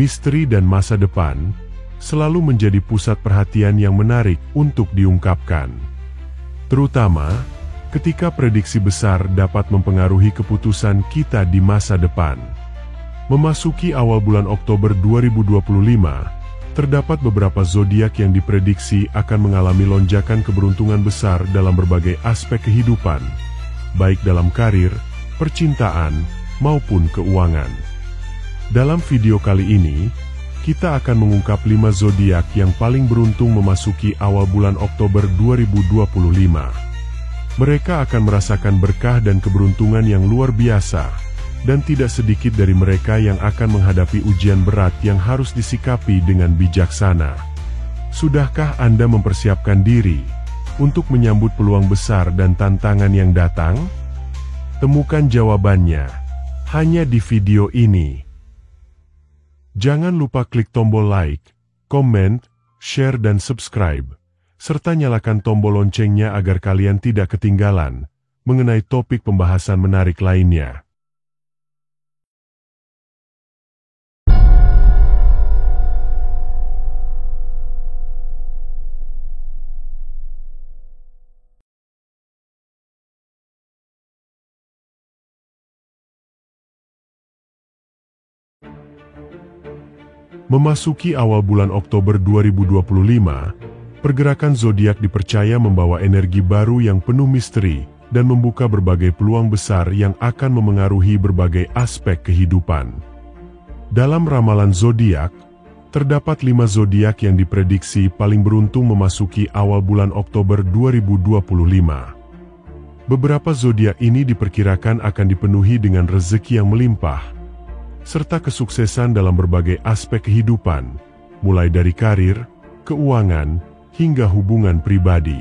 misteri dan masa depan selalu menjadi pusat perhatian yang menarik untuk diungkapkan. Terutama ketika prediksi besar dapat mempengaruhi keputusan kita di masa depan. Memasuki awal bulan Oktober 2025, terdapat beberapa zodiak yang diprediksi akan mengalami lonjakan keberuntungan besar dalam berbagai aspek kehidupan, baik dalam karir, percintaan, maupun keuangan. Dalam video kali ini, kita akan mengungkap 5 zodiak yang paling beruntung memasuki awal bulan Oktober 2025. Mereka akan merasakan berkah dan keberuntungan yang luar biasa, dan tidak sedikit dari mereka yang akan menghadapi ujian berat yang harus disikapi dengan bijaksana. Sudahkah Anda mempersiapkan diri untuk menyambut peluang besar dan tantangan yang datang? Temukan jawabannya hanya di video ini. Jangan lupa klik tombol like, komen, share dan subscribe, serta nyalakan tombol loncengnya agar kalian tidak ketinggalan mengenai topik pembahasan menarik lainnya. Memasuki awal bulan Oktober 2025, pergerakan zodiak dipercaya membawa energi baru yang penuh misteri dan membuka berbagai peluang besar yang akan memengaruhi berbagai aspek kehidupan. Dalam ramalan zodiak, terdapat 5 zodiak yang diprediksi paling beruntung memasuki awal bulan Oktober 2025. Beberapa zodiak ini diperkirakan akan dipenuhi dengan rezeki yang melimpah, serta kesuksesan dalam berbagai aspek kehidupan, mulai dari karir, keuangan, hingga hubungan pribadi.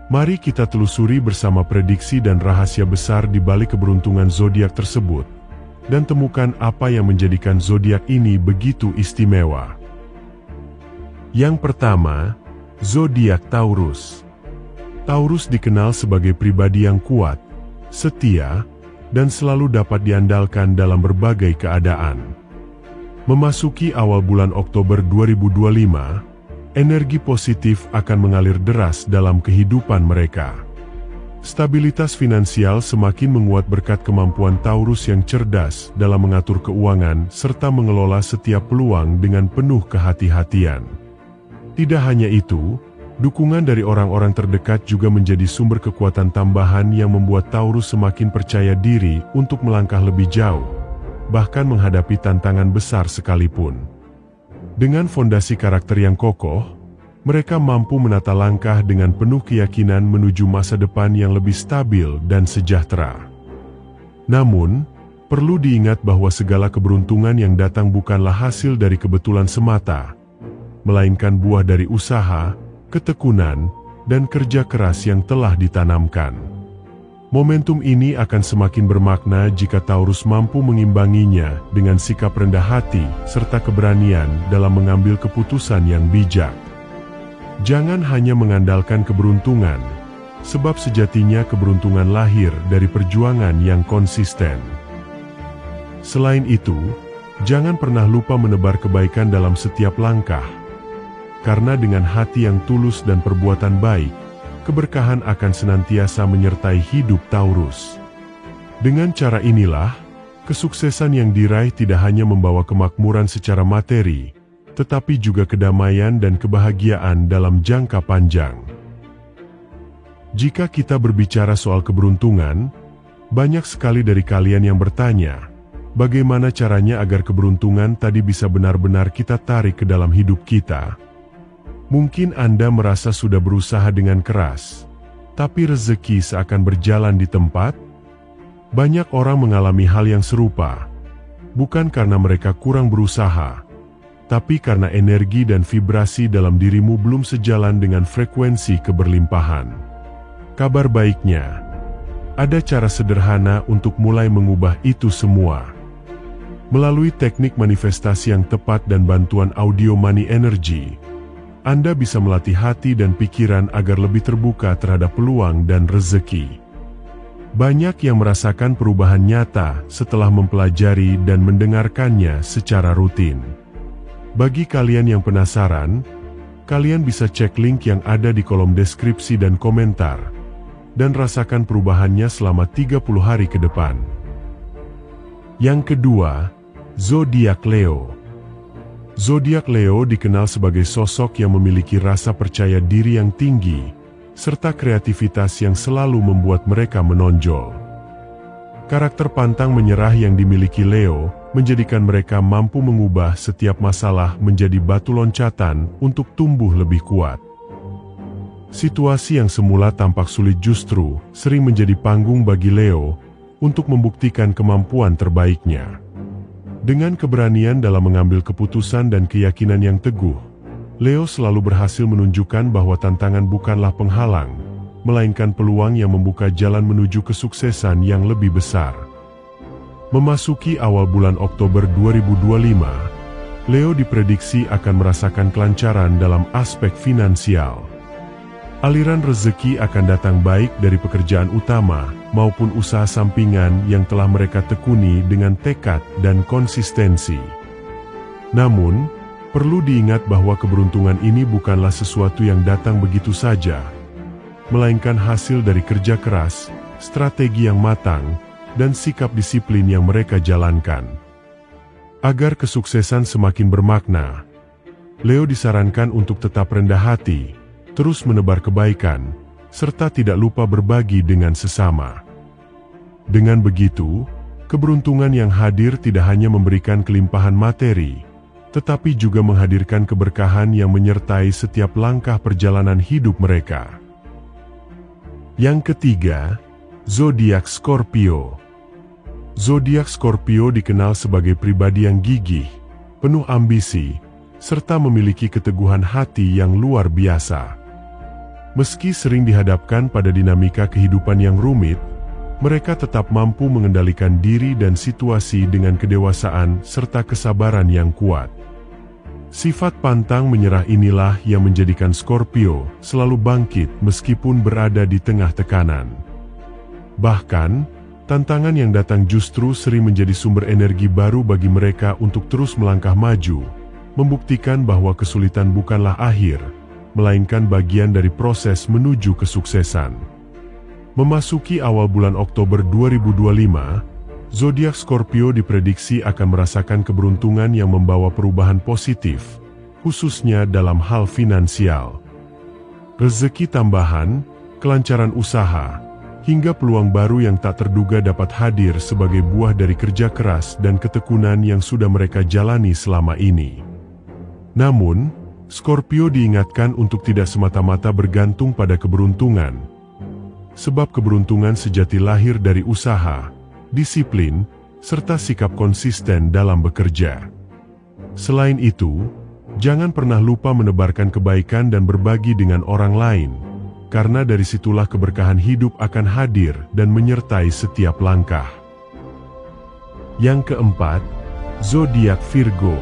Mari kita telusuri bersama prediksi dan rahasia besar di balik keberuntungan zodiak tersebut, dan temukan apa yang menjadikan zodiak ini begitu istimewa. Yang pertama, zodiak Taurus. Taurus dikenal sebagai pribadi yang kuat, setia, dan selalu dapat diandalkan dalam berbagai keadaan. Memasuki awal bulan Oktober 2025, energi positif akan mengalir deras dalam kehidupan mereka. Stabilitas finansial semakin menguat berkat kemampuan Taurus yang cerdas dalam mengatur keuangan serta mengelola setiap peluang dengan penuh kehati-hatian. Tidak hanya itu, dukungan dari orang-orang terdekat juga menjadi sumber kekuatan tambahan yang membuat Taurus semakin percaya diri untuk melangkah lebih jauh, bahkan menghadapi tantangan besar sekalipun. Dengan fondasi karakter yang kokoh, mereka mampu menata langkah dengan penuh keyakinan menuju masa depan yang lebih stabil dan sejahtera. Namun, perlu diingat bahwa segala keberuntungan yang datang bukanlah hasil dari kebetulan semata, melainkan buah dari usaha, ketekunan, dan kerja keras yang telah ditanamkan. Momentum ini akan semakin bermakna jika Taurus mampu mengimbanginya dengan sikap rendah hati serta keberanian dalam mengambil keputusan yang bijak. Jangan hanya mengandalkan keberuntungan, sebab sejatinya keberuntungan lahir dari perjuangan yang konsisten. Selain itu, jangan pernah lupa menebar kebaikan dalam setiap langkah. Karena dengan hati yang tulus dan perbuatan baik, keberkahan akan senantiasa menyertai hidup Taurus. Dengan cara inilah, kesuksesan yang diraih tidak hanya membawa kemakmuran secara materi, tetapi juga kedamaian dan kebahagiaan dalam jangka panjang. Jika kita berbicara soal keberuntungan, banyak sekali dari kalian yang bertanya, bagaimana caranya agar keberuntungan tadi bisa benar-benar kita tarik ke dalam hidup kita? Mungkin Anda merasa sudah berusaha dengan keras, tapi rezeki seakan berjalan di tempat. Banyak orang mengalami hal yang serupa, bukan karena mereka kurang berusaha, tapi karena energi dan vibrasi dalam dirimu belum sejalan dengan frekuensi keberlimpahan. Kabar baiknya, ada cara sederhana untuk mulai mengubah itu semua. Melalui teknik manifestasi yang tepat dan bantuan audio money energy, Anda bisa melatih hati dan pikiran agar lebih terbuka terhadap peluang dan rezeki. Banyak yang merasakan perubahan nyata setelah mempelajari dan mendengarkannya secara rutin. Bagi kalian yang penasaran, kalian bisa cek link yang ada di kolom deskripsi dan komentar, dan rasakan perubahannya selama 30 hari ke depan. Yang kedua, zodiak Leo. Zodiak Leo dikenal sebagai sosok yang memiliki rasa percaya diri yang tinggi, serta kreativitas yang selalu membuat mereka menonjol. Karakter pantang menyerah yang dimiliki Leo menjadikan mereka mampu mengubah setiap masalah menjadi batu loncatan untuk tumbuh lebih kuat. Situasi yang semula tampak sulit justru sering menjadi panggung bagi Leo untuk membuktikan kemampuan terbaiknya. Dengan keberanian dalam mengambil keputusan dan keyakinan yang teguh, Leo selalu berhasil menunjukkan bahwa tantangan bukanlah penghalang, melainkan peluang yang membuka jalan menuju kesuksesan yang lebih besar. Memasuki awal bulan Oktober 2025, Leo diprediksi akan merasakan kelancaran dalam aspek finansial. Aliran rezeki akan datang baik dari pekerjaan utama maupun usaha sampingan yang telah mereka tekuni dengan tekad dan konsistensi. Namun, perlu diingat bahwa keberuntungan ini bukanlah sesuatu yang datang begitu saja, melainkan hasil dari kerja keras, strategi yang matang, dan sikap disiplin yang mereka jalankan. Agar kesuksesan semakin bermakna, Leo disarankan untuk tetap rendah hati, terus menebar kebaikan, serta tidak lupa berbagi dengan sesama. Dengan begitu, keberuntungan yang hadir tidak hanya memberikan kelimpahan materi, tetapi juga menghadirkan keberkahan yang menyertai setiap langkah perjalanan hidup mereka. Yang ketiga, zodiak Scorpio. Zodiak Scorpio dikenal sebagai pribadi yang gigih, penuh ambisi, serta memiliki keteguhan hati yang luar biasa. Meski sering dihadapkan pada dinamika kehidupan yang rumit, mereka tetap mampu mengendalikan diri dan situasi dengan kedewasaan serta kesabaran yang kuat. Sifat pantang menyerah inilah yang menjadikan Scorpio selalu bangkit meskipun berada di tengah tekanan. Bahkan, tantangan yang datang justru sering menjadi sumber energi baru bagi mereka untuk terus melangkah maju, membuktikan bahwa kesulitan bukanlah akhir, melainkan bagian dari proses menuju kesuksesan. Memasuki awal bulan Oktober 2025, zodiak Scorpio diprediksi akan merasakan keberuntungan yang membawa perubahan positif, khususnya dalam hal finansial. Rezeki tambahan, kelancaran usaha, hingga peluang baru yang tak terduga dapat hadir sebagai buah dari kerja keras dan ketekunan yang sudah mereka jalani selama ini. Namun, Scorpio diingatkan untuk tidak semata-mata bergantung pada keberuntungan, sebab keberuntungan sejati lahir dari usaha, disiplin, serta sikap konsisten dalam bekerja. Selain itu, jangan pernah lupa menebarkan kebaikan dan berbagi dengan orang lain, karena dari situlah keberkahan hidup akan hadir dan menyertai setiap langkah. Yang keempat, zodiak Virgo.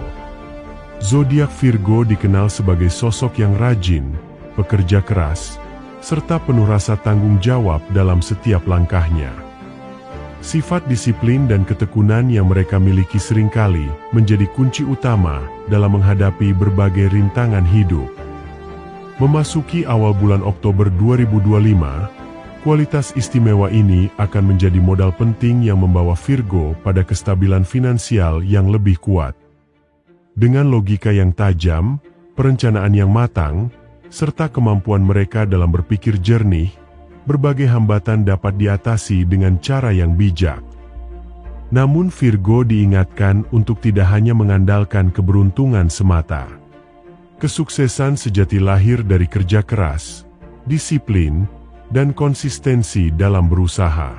Zodiak Virgo dikenal sebagai sosok yang rajin, pekerja keras, serta penuh rasa tanggung jawab dalam setiap langkahnya. Sifat disiplin dan ketekunan yang mereka miliki seringkali menjadi kunci utama dalam menghadapi berbagai rintangan hidup. Memasuki awal bulan Oktober 2025, kualitas istimewa ini akan menjadi modal penting yang membawa Virgo pada kestabilan finansial yang lebih kuat. Dengan logika yang tajam, perencanaan yang matang, serta kemampuan mereka dalam berpikir jernih, berbagai hambatan dapat diatasi dengan cara yang bijak. Namun Virgo diingatkan untuk tidak hanya mengandalkan keberuntungan semata. Kesuksesan sejati lahir dari kerja keras, disiplin, dan konsistensi dalam berusaha.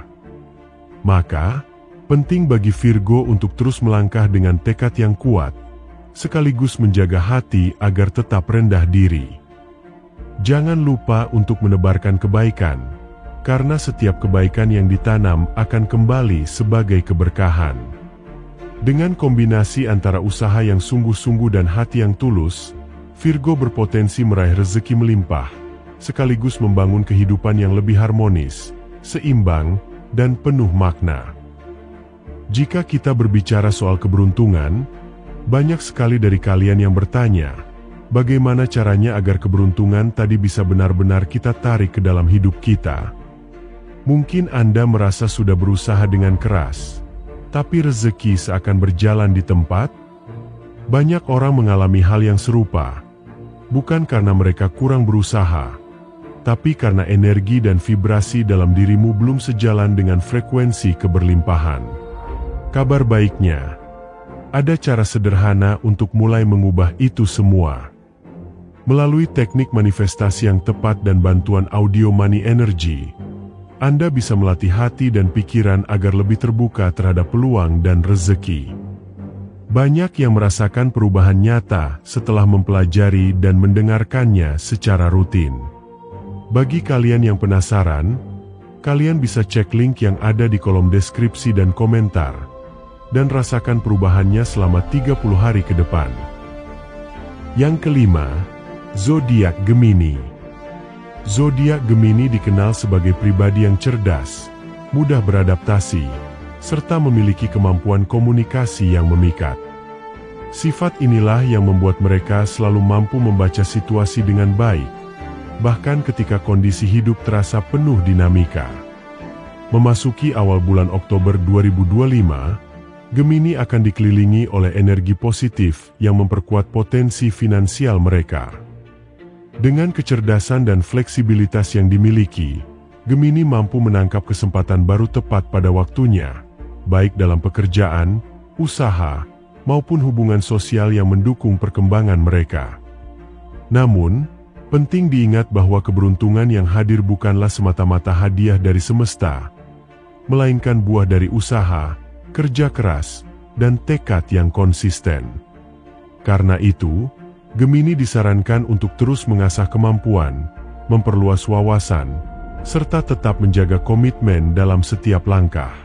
Maka, penting bagi Virgo untuk terus melangkah dengan tekad yang kuat, sekaligus menjaga hati agar tetap rendah diri. Jangan lupa untuk menebarkan kebaikan, karena setiap kebaikan yang ditanam akan kembali sebagai keberkahan. Dengan kombinasi antara usaha yang sungguh-sungguh dan hati yang tulus, Virgo berpotensi meraih rezeki melimpah, sekaligus membangun kehidupan yang lebih harmonis, seimbang, dan penuh makna. Jika kita berbicara soal keberuntungan, Banyak sekali dari kalian yang bertanya, bagaimana caranya agar keberuntungan tadi bisa benar-benar kita tarik ke dalam hidup kita? Mungkin Anda merasa sudah berusaha dengan keras, tapi rezeki seakan berjalan di tempat. Banyak orang mengalami hal yang serupa, bukan karena mereka kurang berusaha, tapi karena energi dan vibrasi dalam dirimu belum sejalan dengan frekuensi keberlimpahan. Kabar baiknya, ada cara sederhana untuk mulai mengubah itu semua. Melalui teknik manifestasi yang tepat dan bantuan audio money energy, Anda bisa melatih hati dan pikiran agar lebih terbuka terhadap peluang dan rezeki. Banyak yang merasakan perubahan nyata setelah mempelajari dan mendengarkannya secara rutin. Bagi kalian yang penasaran, kalian bisa cek link yang ada di kolom deskripsi dan komentar, dan rasakan perubahannya selama 30 hari ke depan. Yang kelima, zodiak Gemini. Zodiak Gemini dikenal sebagai pribadi yang cerdas, mudah beradaptasi, serta memiliki kemampuan komunikasi yang memikat. Sifat inilah yang membuat mereka selalu mampu membaca situasi dengan baik, bahkan ketika kondisi hidup terasa penuh dinamika. Memasuki awal bulan Oktober 2025, Gemini akan dikelilingi oleh energi positif yang memperkuat potensi finansial mereka. Dengan kecerdasan dan fleksibilitas yang dimiliki, Gemini mampu menangkap kesempatan baru tepat pada waktunya, baik dalam pekerjaan, usaha, maupun hubungan sosial yang mendukung perkembangan mereka. Namun, penting diingat bahwa keberuntungan yang hadir bukanlah semata-mata hadiah dari semesta, melainkan buah dari usaha, kerja keras, dan tekad yang konsisten. Karena itu, Gemini disarankan untuk terus mengasah kemampuan, memperluas wawasan, serta tetap menjaga komitmen dalam setiap langkah.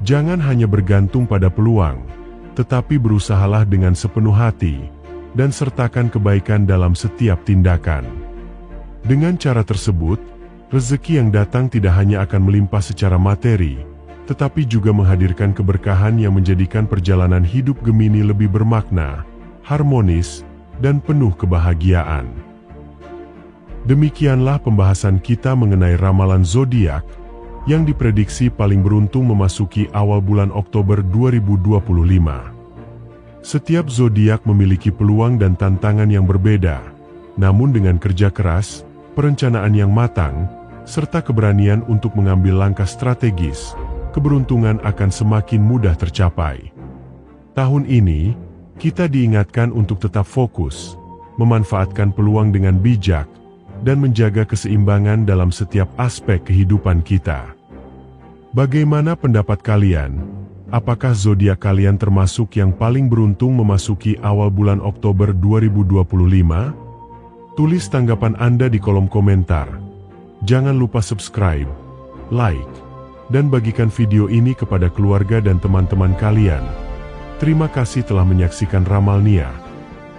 Jangan hanya bergantung pada peluang, tetapi berusahalah dengan sepenuh hati, dan sertakan kebaikan dalam setiap tindakan. Dengan cara tersebut, rezeki yang datang tidak hanya akan melimpah secara materi, tetapi juga menghadirkan keberkahan yang menjadikan perjalanan hidup Gemini lebih bermakna, harmonis, dan penuh kebahagiaan. Demikianlah pembahasan kita mengenai ramalan zodiak yang diprediksi paling beruntung memasuki awal bulan Oktober 2025. Setiap zodiak memiliki peluang dan tantangan yang berbeda, namun dengan kerja keras, perencanaan yang matang, serta keberanian untuk mengambil langkah strategis, keberuntungan akan semakin mudah tercapai. Tahun ini, kita diingatkan untuk tetap fokus, memanfaatkan peluang dengan bijak, dan menjaga keseimbangan dalam setiap aspek kehidupan kita. Bagaimana pendapat kalian? Apakah zodiak kalian termasuk yang paling beruntung memasuki awal bulan Oktober 2025? Tulis tanggapan Anda di kolom komentar. Jangan lupa subscribe, like, dan bagikan video ini kepada keluarga dan teman-teman kalian. Terima kasih telah menyaksikan Ramal Nia.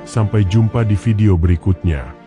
Sampai jumpa di video berikutnya.